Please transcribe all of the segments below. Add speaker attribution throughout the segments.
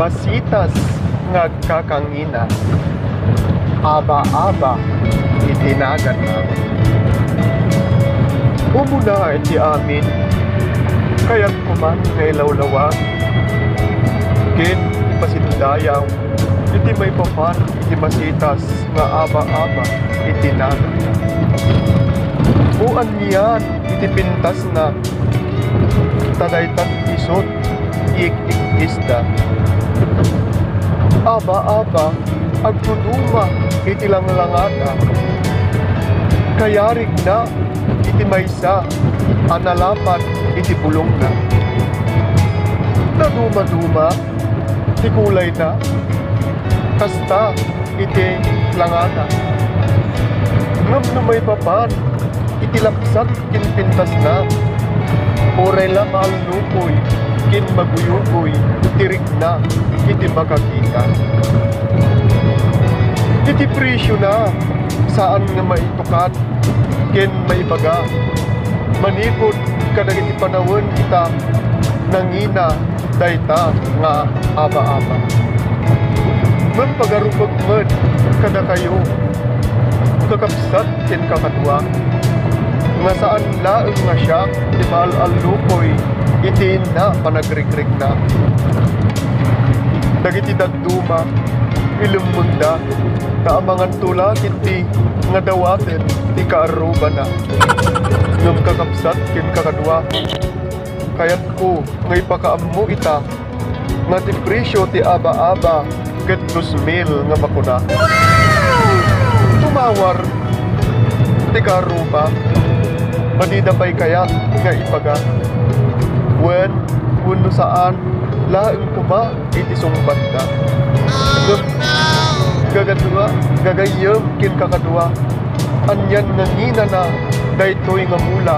Speaker 1: Masitas nga kakangina, aba-aba itinagan na. Umuna iti amin, kaya't kuman nga ilawlawan. Kin pasindayaw, iti may papan, iti masitas nga aba-aba itinagan na. Buan niyan, iti pintas na, tadaytan isot, ik-ik-isda. Aba-aba, agtuduma, iti langlangata. Kayarig na, iti maysa, analapan, iti bulong na. Naduma-duma, iti kulay na, kasta, iti langata. Ngam numay papan, iti lapsat, kinpintas na. Orela maalukoy, kin maguyugoy, tirig na, iti makakita. Iti presyo na, saan nga maitukat, kin maibaga. Manipod kadag iti panawon kita, nangina, dayta nga aba-aba. Ngam pagarupag man, kada kayo, kakapsat kin kakadwa. Nga saan laeng nga siya, di maal-alukoy, itiin na, panagrik-rik na. Dagiti daduma, ilumunda, naamangan tula, iti nga dawaten, ti kaaruba na. Ngam kakapsat, kin kakadwa, kayat ko, ngay pakaam mo ita, nga ti presyo ti aba-aba, ket 2,000 nga makuna. Tumawar, ti kaaruba, madidapay kaya nga ipaga. When saan, laeng kuma, iti sumbat na. Gagadwa, gagayem kin kakadwa. Anyan nga ngina na, daytoy nga mula.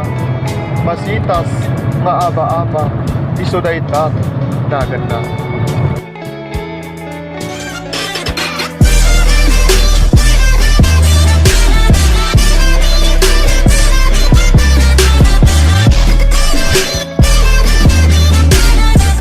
Speaker 1: Masitas nga aba-aba, iso dayta, nagan na.